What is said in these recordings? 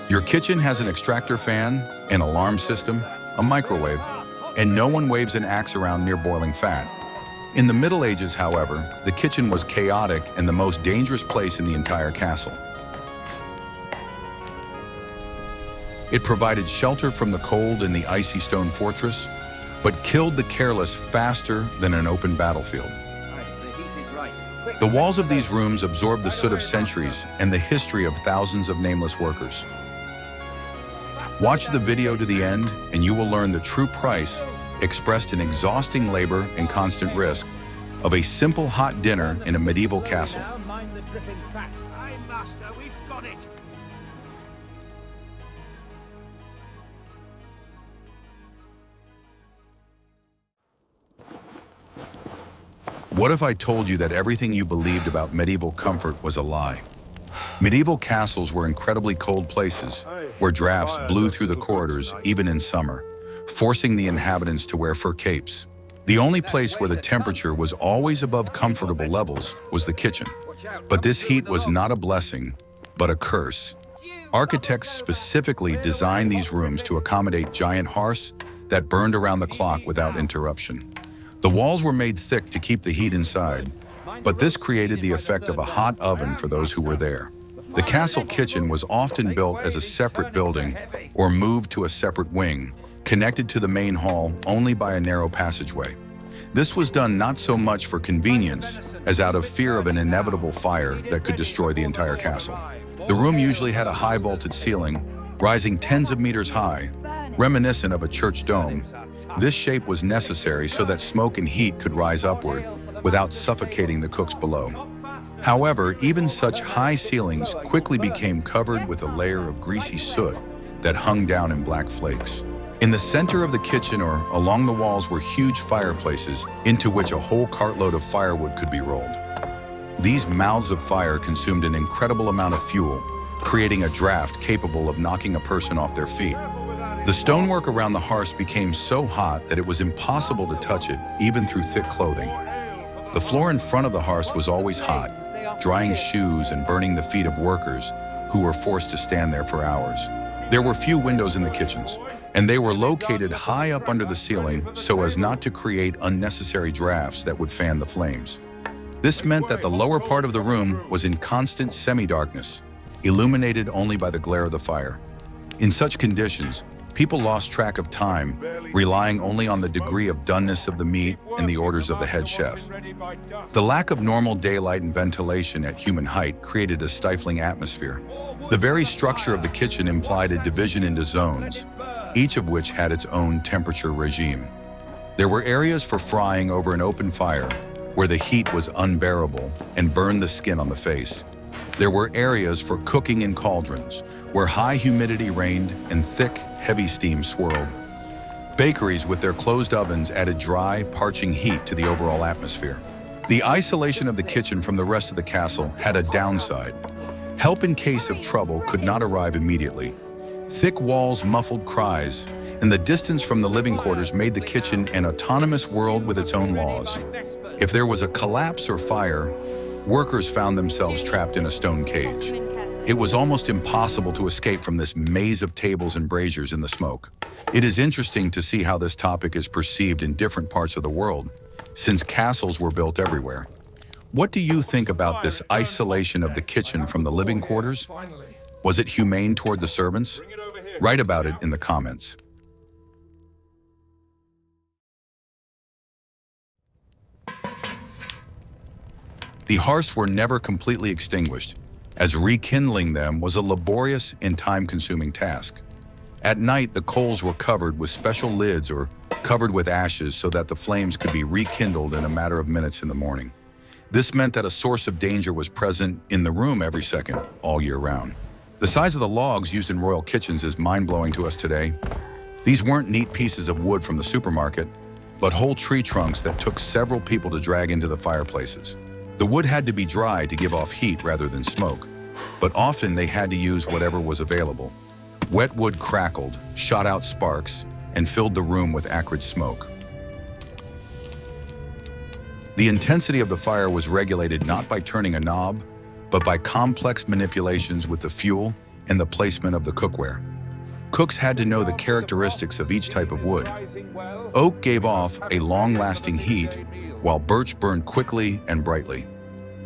Your kitchen has an extractor fan, an alarm system, a microwave, and no one waves an axe around near boiling fat. In the Middle Ages, however, the kitchen was chaotic and the most dangerous place in the entire castle. It provided shelter from the cold in the icy stone fortress, but killed the careless faster than an open battlefield. The walls of these rooms absorbed the soot of centuries and the history of thousands of nameless workers. Watch the video to the end and you will learn the true price, expressed in exhausting labor and constant risk, of a simple hot dinner in a medieval castle. What if I told you that everything you believed about medieval comfort was a lie? Medieval castles were incredibly cold places, where drafts blew through the corridors even in summer, forcing the inhabitants to wear fur capes. The only place where the temperature was always above comfortable levels was the kitchen. But this heat was not a blessing, but a curse. Architects specifically designed these rooms to accommodate giant hearths that burned around the clock without interruption. The walls were made thick to keep the heat inside, but this created the effect of a hot oven for those who were there. The castle kitchen was often built as a separate building or moved to a separate wing, connected to the main hall only by a narrow passageway. This was done not so much for convenience as out of fear of an inevitable fire that could destroy the entire castle. The room usually had a high vaulted ceiling, rising tens of meters high, reminiscent of a church dome. This shape was necessary so that smoke and heat could rise upward without suffocating the cooks below. However, even such high ceilings quickly became covered with a layer of greasy soot that hung down in black flakes. In the center of the kitchen or along the walls were huge fireplaces into which a whole cartload of firewood could be rolled. These mouths of fire consumed an incredible amount of fuel, creating a draft capable of knocking a person off their feet. The stonework around the hearths became so hot that it was impossible to touch it, even through thick clothing. The floor in front of the hearths was always hot, drying shoes and burning the feet of workers who were forced to stand there for hours. There were few windows in the kitchens, and they were located high up under the ceiling so as not to create unnecessary drafts that would fan the flames. This meant that the lower part of the room was in constant semi-darkness, illuminated only by the glare of the fire. In such conditions, people lost track of time, relying only on the degree of doneness of the meat and the orders of the head chef. The lack of normal daylight and ventilation at human height created a stifling atmosphere. The very structure of the kitchen implied a division into zones, each of which had its own temperature regime. There were areas for frying over an open fire, where the heat was unbearable and burned the skin on the face. There were areas for cooking in cauldrons, where high humidity reigned and thick, heavy steam swirled. Bakeries with their closed ovens added dry, parching heat to the overall atmosphere. The isolation of the kitchen from the rest of the castle had a downside. Help in case of trouble could not arrive immediately. Thick walls muffled cries, and the distance from the living quarters made the kitchen an autonomous world with its own laws. If there was a collapse or fire, workers found themselves trapped in a stone cage. It was almost impossible to escape from this maze of tables and braziers in the smoke. It is interesting to see how this topic is perceived in different parts of the world, since castles were built everywhere. What do you think about this isolation of the kitchen from the living quarters? Was it humane toward the servants? Write about it in the comments. The hearths were never completely extinguished, as rekindling them was a laborious and time-consuming task. At night, the coals were covered with special lids or covered with ashes so that the flames could be rekindled in a matter of minutes in the morning. This meant that a source of danger was present in the room every second, all year round. The size of the logs used in royal kitchens is mind-blowing to us today. These weren't neat pieces of wood from the supermarket, but whole tree trunks that took several people to drag into the fireplaces. The wood had to be dry to give off heat rather than smoke, but often they had to use whatever was available. Wet wood crackled, shot out sparks, and filled the room with acrid smoke. The intensity of the fire was regulated not by turning a knob, but by complex manipulations with the fuel and the placement of the cookware. Cooks had to know the characteristics of each type of wood. Oak gave off a long-lasting heat, while birch burned quickly and brightly.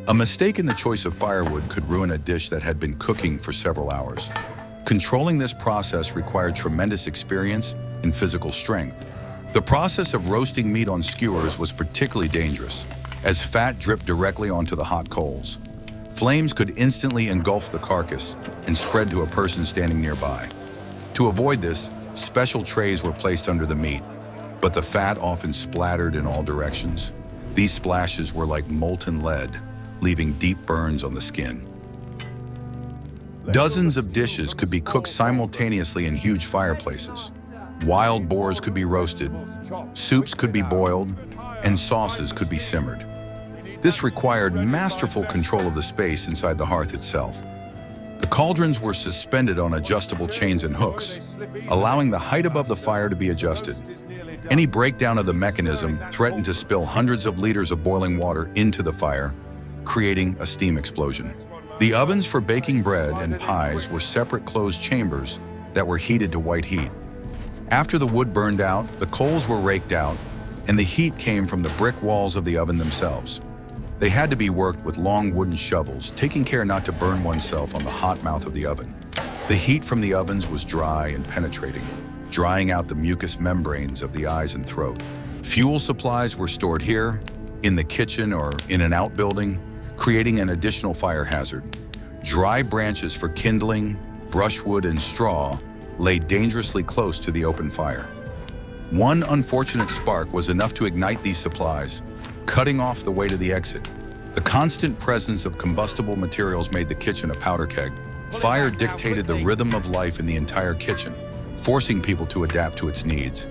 A mistake in the choice of firewood could ruin a dish that had been cooking for several hours. Controlling this process required tremendous experience and physical strength. The process of roasting meat on skewers was particularly dangerous, as fat dripped directly onto the hot coals. Flames could instantly engulf the carcass and spread to a person standing nearby. To avoid this, special trays were placed under the meat, but the fat often splattered in all directions. These splashes were like molten lead, leaving deep burns on the skin. Dozens of dishes could be cooked simultaneously in huge fireplaces. Wild boars could be roasted, soups could be boiled, and sauces could be simmered. This required masterful control of the space inside the hearth itself. The cauldrons were suspended on adjustable chains and hooks, allowing the height above the fire to be adjusted. Any breakdown of the mechanism threatened to spill hundreds of liters of boiling water into the fire, creating a steam explosion. The ovens for baking bread and pies were separate closed chambers that were heated to white heat. After the wood burned out, the coals were raked out, and the heat came from the brick walls of the oven themselves. They had to be worked with long wooden shovels, taking care not to burn oneself on the hot mouth of the oven. The heat from the ovens was dry and penetrating, drying out the mucous membranes of the eyes and throat. Fuel supplies were stored here, in the kitchen or in an outbuilding, creating an additional fire hazard. Dry branches for kindling, brushwood, and straw lay dangerously close to the open fire. One unfortunate spark was enough to ignite these supplies, cutting off the way to the exit. The constant presence of combustible materials made the kitchen a powder keg. Fire dictated the rhythm of life in the entire kitchen, forcing people to adapt to its needs.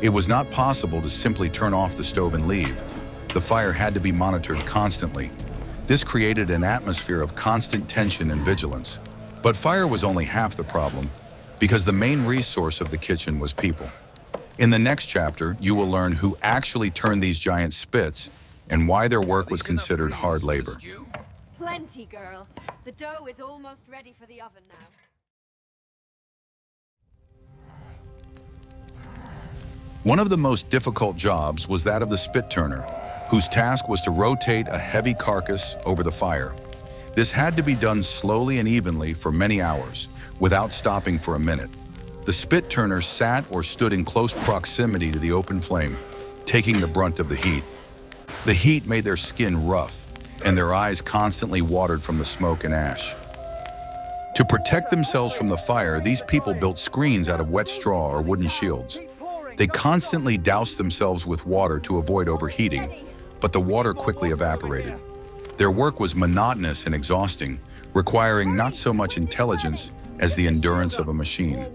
It was not possible to simply turn off the stove and leave. The fire had to be monitored constantly. This created an atmosphere of constant tension and vigilance. But fire was only half the problem, because the main resource of the kitchen was people. In the next chapter, you will learn who actually turned these giant spits and why their work was considered hard labor. Plenty, girl. The dough is almost ready for the oven now. One of the most difficult jobs was that of the spit turner, whose task was to rotate a heavy carcass over the fire. This had to be done slowly and evenly for many hours, without stopping for a minute. The spit turner sat or stood in close proximity to the open flame, taking the brunt of the heat. The heat made their skin rough, and their eyes constantly watered from the smoke and ash. To protect themselves from the fire, these people built screens out of wet straw or wooden shields. They constantly doused themselves with water to avoid overheating, but the water quickly evaporated. Their work was monotonous and exhausting, requiring not so much intelligence as the endurance of a machine.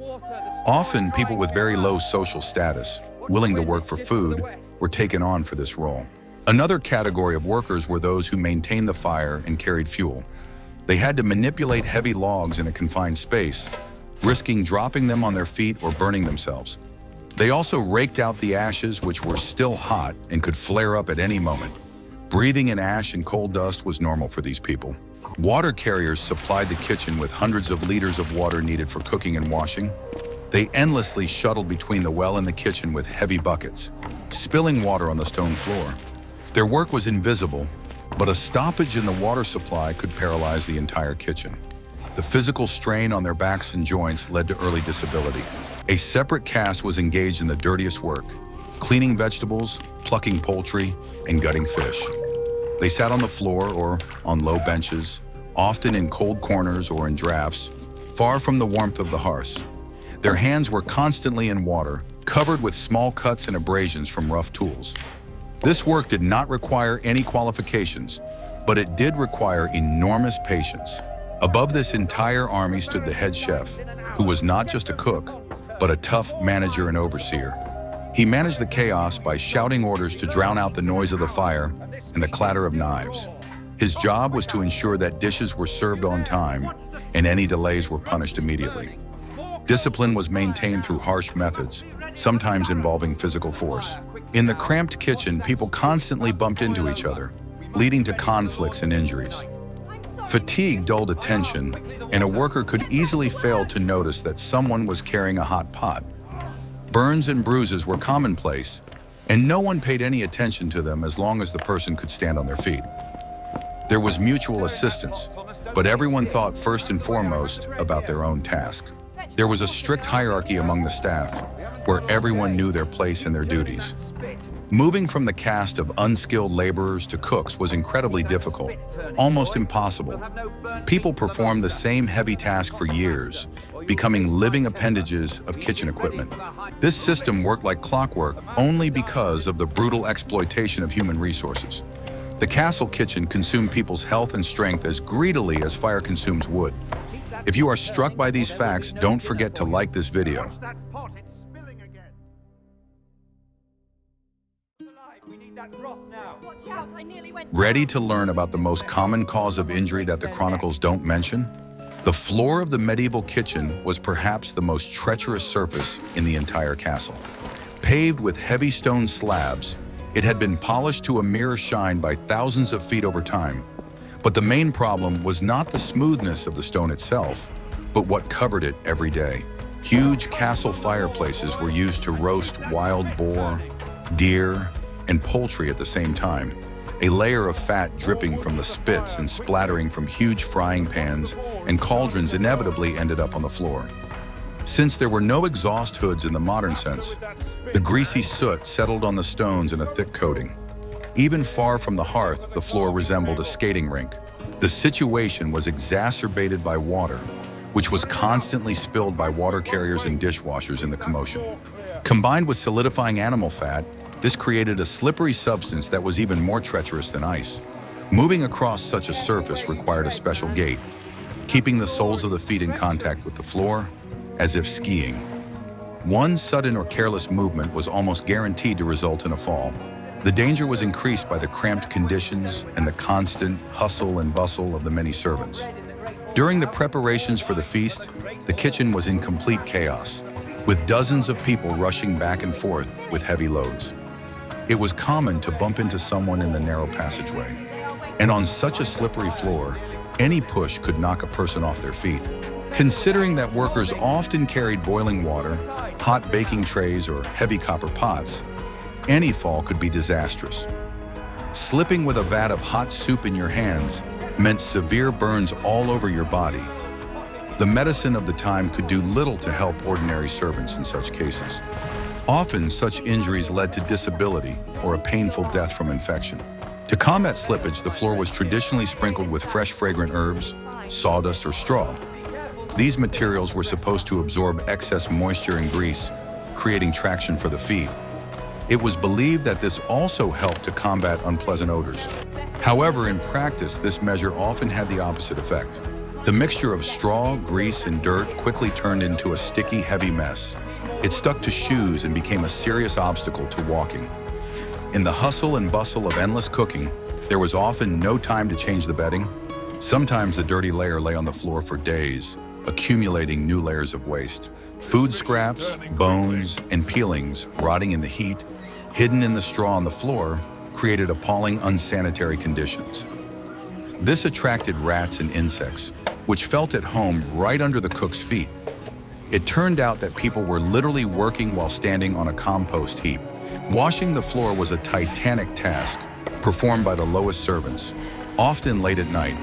Often, people with very low social status, willing to work for food, were taken on for this role. Another category of workers were those who maintained the fire and carried fuel. They had to manipulate heavy logs in a confined space, risking dropping them on their feet or burning themselves. They also raked out the ashes, which were still hot and could flare up at any moment. Breathing in ash and coal dust was normal for these people. Water carriers supplied the kitchen with hundreds of liters of water needed for cooking and washing. They endlessly shuttled between the well and the kitchen with heavy buckets, spilling water on the stone floor. Their work was invisible, but a stoppage in the water supply could paralyze the entire kitchen. The physical strain on their backs and joints led to early disability. A separate caste was engaged in the dirtiest work, cleaning vegetables, plucking poultry, and gutting fish. They sat on the floor or on low benches, often in cold corners or in drafts, far from the warmth of the hearths. Their hands were constantly in water, covered with small cuts and abrasions from rough tools. This work did not require any qualifications, but it did require enormous patience. Above this entire army stood the head chef, who was not just a cook, but a tough manager and overseer. He managed the chaos by shouting orders to drown out the noise of the fire and the clatter of knives. His job was to ensure that dishes were served on time and any delays were punished immediately. Discipline was maintained through harsh methods, sometimes involving physical force. In the cramped kitchen, people constantly bumped into each other, leading to conflicts and injuries. Fatigue dulled attention, and a worker could easily fail to notice that someone was carrying a hot pot. Burns and bruises were commonplace, and no one paid any attention to them as long as the person could stand on their feet. There was mutual assistance, but everyone thought first and foremost about their own task. There was a strict hierarchy among the staff, where everyone knew their place and their duties. Moving from the caste of unskilled laborers to cooks was incredibly difficult, almost impossible. People performed the same heavy task for years, becoming living appendages of kitchen equipment. This system worked like clockwork only because of the brutal exploitation of human resources. The castle kitchen consumed people's health and strength as greedily as fire consumes wood. If you are struck by these facts, don't forget to like this video. Watch out, I nearly went Ready to learn about the most common cause of injury that the chronicles don't mention? The floor of the medieval kitchen was perhaps the most treacherous surface in the entire castle. Paved with heavy stone slabs, it had been polished to a mirror shine by thousands of feet over time. But the main problem was not the smoothness of the stone itself, but what covered it every day. Huge castle fireplaces were used to roast wild boar, deer, and poultry at the same time, a layer of fat dripping from the spits and splattering from huge frying pans and cauldrons inevitably ended up on the floor. Since there were no exhaust hoods in the modern sense, the greasy soot settled on the stones in a thick coating. Even far from the hearth, the floor resembled a skating rink. The situation was exacerbated by water, which was constantly spilled by water carriers and dishwashers in the commotion. Combined with solidifying animal fat, this created a slippery substance that was even more treacherous than ice. Moving across such a surface required a special gait, keeping the soles of the feet in contact with the floor, as if skiing. One sudden or careless movement was almost guaranteed to result in a fall. The danger was increased by the cramped conditions and the constant hustle and bustle of the many servants. During the preparations for the feast, the kitchen was in complete chaos, with dozens of people rushing back and forth with heavy loads. It was common to bump into someone in the narrow passageway, and on such a slippery floor, any push could knock a person off their feet. Considering that workers often carried boiling water, hot baking trays, or heavy copper pots, any fall could be disastrous. Slipping with a vat of hot soup in your hands meant severe burns all over your body. The medicine of the time could do little to help ordinary servants in such cases. Often, such injuries led to disability or a painful death from infection. To combat slippage, the floor was traditionally sprinkled with fresh, fragrant herbs, sawdust, or straw. These materials were supposed to absorb excess moisture and grease, creating traction for the feet. It was believed that this also helped to combat unpleasant odors. However, in practice, this measure often had the opposite effect. The mixture of straw, grease, and dirt quickly turned into a sticky, heavy mess. It stuck to shoes and became a serious obstacle to walking. In the hustle and bustle of endless cooking, there was often no time to change the bedding. Sometimes the dirty layer lay on the floor for days, accumulating new layers of waste. Food scraps, bones, and peelings rotting in the heat, hidden in the straw on the floor, created appalling unsanitary conditions. This attracted rats and insects, which felt at home right under the cook's feet. It turned out that people were literally working while standing on a compost heap. Washing the floor was a titanic task, performed by the lowest servants, often late at night.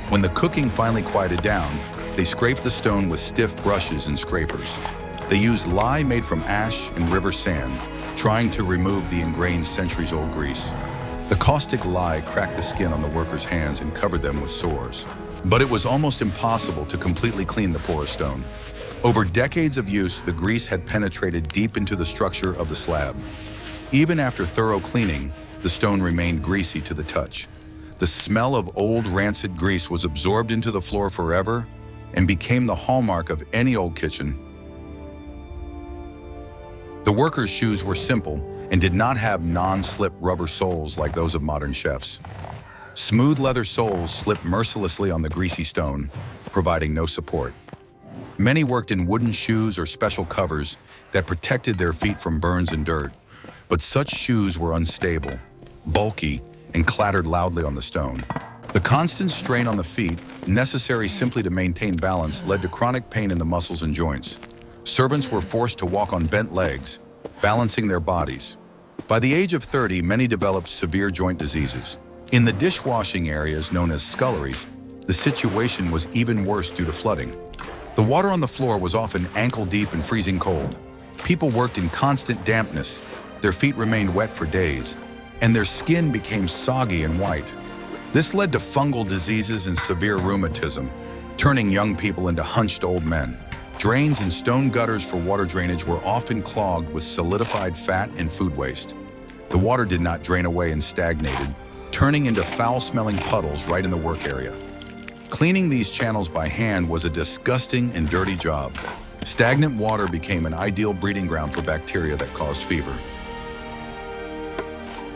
When the cooking finally quieted down, they scraped the stone with stiff brushes and scrapers. They used lye made from ash and river sand, trying to remove the ingrained centuries-old grease. The caustic lye cracked the skin on the workers' hands and covered them with sores. But it was almost impossible to completely clean the porous stone. Over decades of use, the grease had penetrated deep into the structure of the slab. Even after thorough cleaning, the stone remained greasy to the touch. The smell of old rancid grease was absorbed into the floor forever and became the hallmark of any old kitchen. The workers' shoes were simple and did not have non-slip rubber soles like those of modern chefs. Smooth leather soles slipped mercilessly on the greasy stone, providing no support. Many worked in wooden shoes or special covers that protected their feet from burns and dirt, but such shoes were unstable, bulky, and clattered loudly on the stone. The constant strain on the feet, necessary simply to maintain balance, led to chronic pain in the muscles and joints. Servants were forced to walk on bent legs, balancing their bodies. By the age of 30, many developed severe joint diseases. In the dishwashing areas known as sculleries, the situation was even worse due to flooding. The water on the floor was often ankle-deep and freezing cold. People worked in constant dampness, their feet remained wet for days, and their skin became soggy and white. This led to fungal diseases and severe rheumatism, turning young people into hunched old men. Drains and stone gutters for water drainage were often clogged with solidified fat and food waste. The water did not drain away and stagnated, turning into foul-smelling puddles right in the work area. Cleaning these channels by hand was a disgusting and dirty job. Stagnant water became an ideal breeding ground for bacteria that caused fever.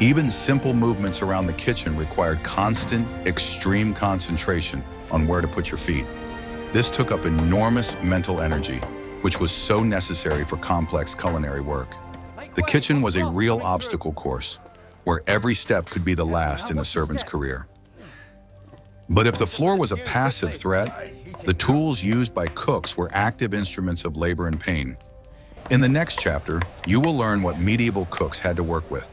Even simple movements around the kitchen required constant, extreme concentration on where to put your feet. This took up enormous mental energy, which was so necessary for complex culinary work. The kitchen was a real obstacle course, where every step could be the last in a servant's career. But if the floor was a passive threat, the tools used by cooks were active instruments of labor and pain. In the next chapter, you will learn what medieval cooks had to work with.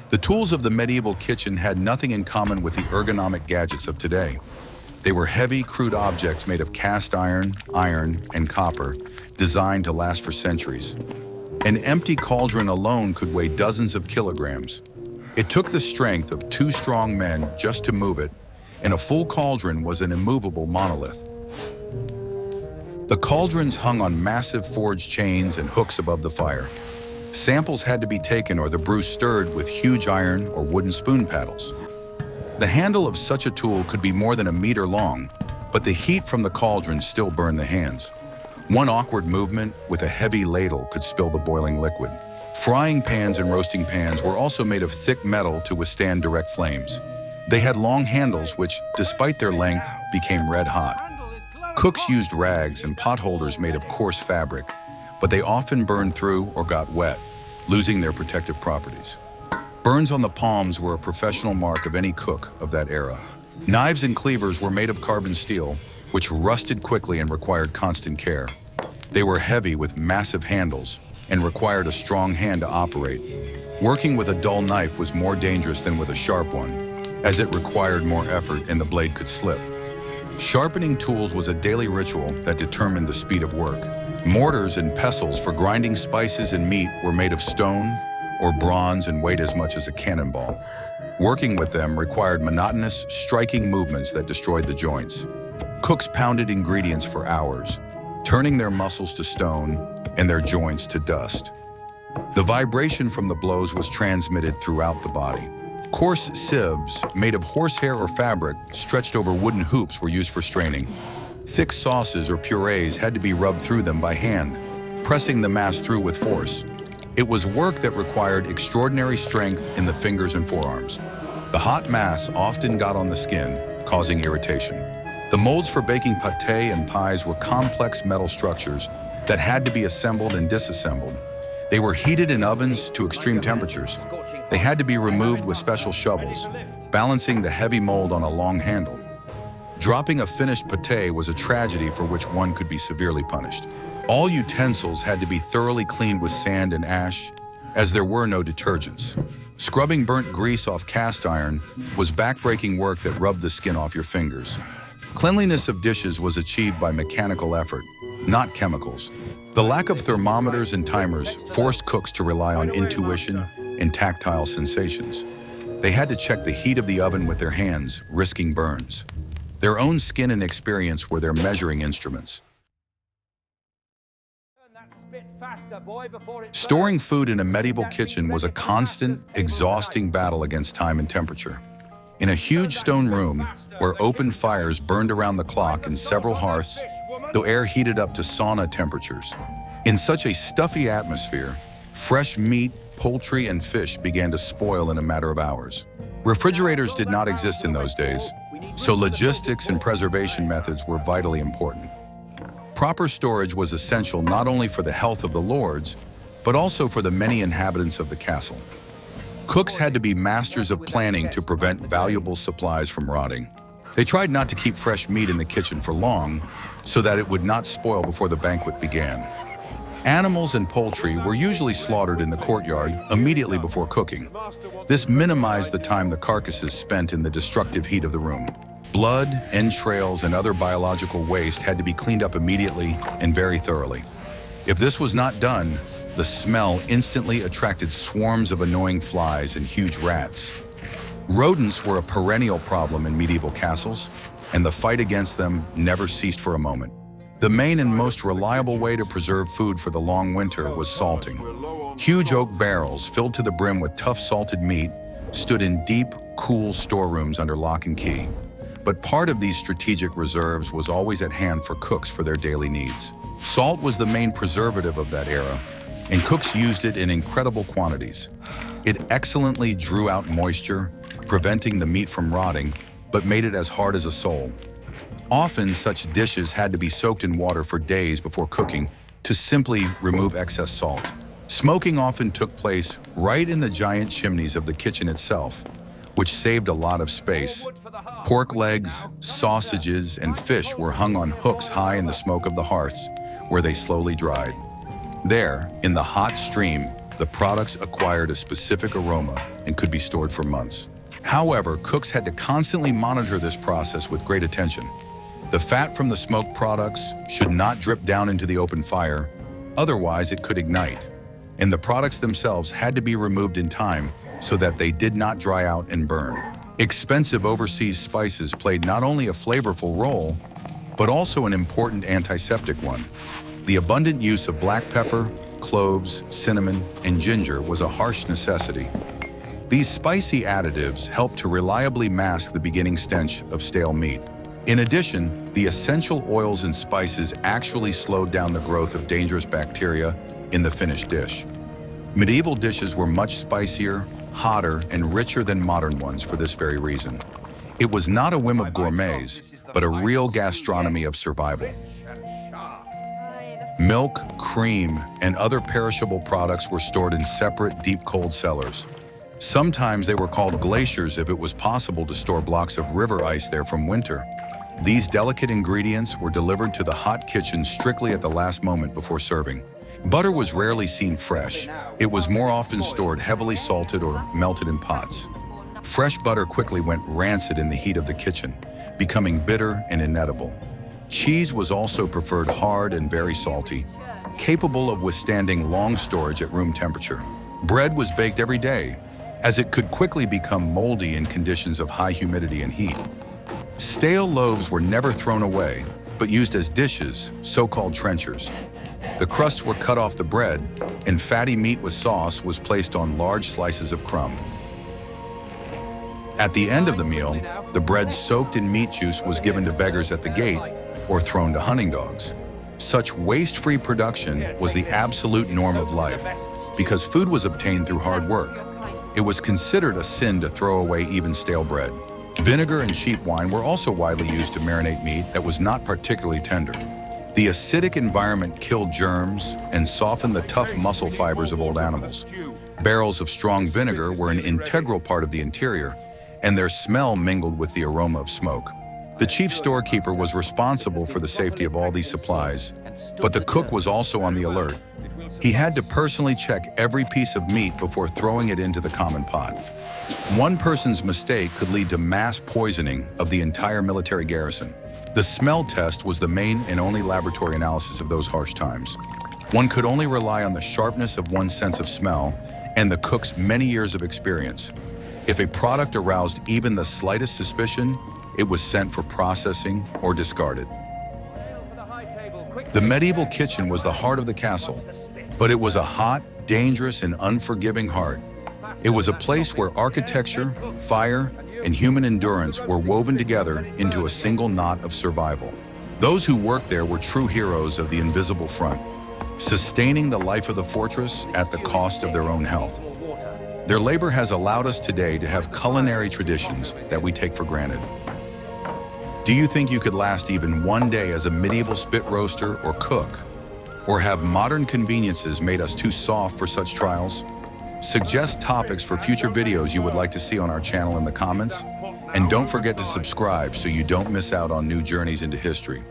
The tools of the medieval kitchen had nothing in common with the ergonomic gadgets of today. They were heavy, crude objects made of cast iron, and copper, designed to last for centuries. An empty cauldron alone could weigh dozens of kilograms. It took the strength of 2 strong men just to move it, and a full cauldron was an immovable monolith. The cauldrons hung on massive forged chains and hooks above the fire. Samples had to be taken or the brew stirred with huge iron or wooden spoon paddles. The handle of such a tool could be more than a meter long, but the heat from the cauldron still burned the hands. One awkward movement with a heavy ladle could spill the boiling liquid. Frying pans and roasting pans were also made of thick metal to withstand direct flames. They had long handles which, despite their length, became red hot. Cooks used rags and potholders made of coarse fabric, but they often burned through or got wet, losing their protective properties. Burns on the palms were a professional mark of any cook of that era. Knives and cleavers were made of carbon steel, which rusted quickly and required constant care. They were heavy with massive handles and required a strong hand to operate. Working with a dull knife was more dangerous than with a sharp one, as it required more effort and the blade could slip. Sharpening tools was a daily ritual that determined the speed of work. Mortars and pestles for grinding spices and meat were made of stone or bronze and weighed as much as a cannonball. Working with them required monotonous, striking movements that destroyed the joints. Cooks pounded ingredients for hours, turning their muscles to stone and their joints to dust. The vibration from the blows was transmitted throughout the body. Coarse sieves, made of horsehair or fabric, stretched over wooden hoops were used for straining. Thick sauces or purees had to be rubbed through them by hand, pressing the mass through with force. It was work that required extraordinary strength in the fingers and forearms. The hot mass often got on the skin, causing irritation. The molds for baking pâté and pies were complex metal structures that had to be assembled and disassembled. They were heated in ovens to extreme temperatures. They had to be removed with special shovels, balancing the heavy mold on a long handle. Dropping a finished pâté was a tragedy for which one could be severely punished. All utensils had to be thoroughly cleaned with sand and ash, as there were no detergents. Scrubbing burnt grease off cast iron was backbreaking work that rubbed the skin off your fingers. Cleanliness of dishes was achieved by mechanical effort, not chemicals. The lack of thermometers and timers forced cooks to rely on intuition and tactile sensations. They had to check the heat of the oven with their hands, risking burns. Their own skin and experience were their measuring instruments. Storing food in a medieval kitchen was a constant, exhausting battle against time and temperature. In a huge stone room where open fires burned around the clock and several hearths, the air heated up to sauna temperatures. In such a stuffy atmosphere, fresh meat, poultry, and fish began to spoil in a matter of hours. Refrigerators did not exist in those days, so logistics and preservation methods were vitally important. Proper storage was essential not only for the health of the lords, but also for the many inhabitants of the castle. Cooks had to be masters of planning to prevent valuable supplies from rotting. They tried not to keep fresh meat in the kitchen for long, so that it would not spoil before the banquet began. Animals and poultry were usually slaughtered in the courtyard immediately before cooking. This minimized the time the carcasses spent in the destructive heat of the room. Blood, entrails, and other biological waste had to be cleaned up immediately and very thoroughly. If this was not done, the smell instantly attracted swarms of annoying flies and huge rats. Rodents were a perennial problem in medieval castles, and the fight against them never ceased for a moment. The main and most reliable way to preserve food for the long winter was salting. Huge oak barrels filled to the brim with tough salted meat stood in deep, cool storerooms under lock and key. But part of these strategic reserves was always at hand for cooks for their daily needs. Salt was the main preservative of that era, and cooks used it in incredible quantities. It excellently drew out moisture, preventing the meat from rotting, but made it as hard as a sole. Often, such dishes had to be soaked in water for days before cooking to simply remove excess salt. Smoking often took place right in the giant chimneys of the kitchen itself, which saved a lot of space. Pork legs, sausages, and fish were hung on hooks high in the smoke of the hearths, where they slowly dried. There, in the hot stream, the products acquired a specific aroma and could be stored for months. However, cooks had to constantly monitor this process with great attention. The fat from the smoked products should not drip down into the open fire, otherwise it could ignite. And the products themselves had to be removed in time so that they did not dry out and burn. Expensive overseas spices played not only a flavorful role, but also an important antiseptic one. The abundant use of black pepper, cloves, cinnamon, and ginger was a harsh necessity. These spicy additives helped to reliably mask the beginning stench of stale meat. In addition, the essential oils and spices actually slowed down the growth of dangerous bacteria in the finished dish. Medieval dishes were much spicier, hotter, and richer than modern ones for this very reason. It was not a whim of gourmets, but a real gastronomy of survival. Milk, cream, and other perishable products were stored in separate, deep cold cellars. Sometimes they were called glaciers if it was possible to store blocks of river ice there from winter. These delicate ingredients were delivered to the hot kitchen strictly at the last moment before serving. Butter was rarely seen fresh. It was more often stored heavily salted or melted in pots. Fresh butter quickly went rancid in the heat of the kitchen, becoming bitter and inedible. Cheese was also preferred hard and very salty, capable of withstanding long storage at room temperature. Bread was baked every day, as it could quickly become moldy in conditions of high humidity and heat. Stale loaves were never thrown away, but used as dishes, so-called trenchers. The crusts were cut off the bread, and fatty meat with sauce was placed on large slices of crumb. At the end of the meal, the bread soaked in meat juice was given to beggars at the gate or thrown to hunting dogs. Such waste-free production was the absolute norm of life, because food was obtained through hard work. It was considered a sin to throw away even stale bread. Vinegar and cheap wine were also widely used to marinate meat that was not particularly tender. The acidic environment killed germs and softened the tough muscle fibers of old animals. Barrels of strong vinegar were an integral part of the interior, and their smell mingled with the aroma of smoke. The chief storekeeper was responsible for the safety of all these supplies, but the cook was also on the alert. He had to personally check every piece of meat before throwing it into the common pot. One person's mistake could lead to mass poisoning of the entire military garrison. The smell test was the main and only laboratory analysis of those harsh times. One could only rely on the sharpness of one's sense of smell and the cook's many years of experience. If a product aroused even the slightest suspicion, it was sent for processing or discarded. The medieval kitchen was the heart of the castle, but it was a hot, dangerous, and unforgiving heart. It was a place where architecture, fire, and human endurance were woven together into a single knot of survival. Those who worked there were true heroes of the invisible front, sustaining the life of the fortress at the cost of their own health. Their labor has allowed us today to have culinary traditions that we take for granted. Do you think you could last even one day as a medieval spit roaster or cook? Or have modern conveniences made us too soft for such trials? Suggest topics for future videos you would like to see on our channel in the comments. And don't forget to subscribe so you don't miss out on new journeys into history.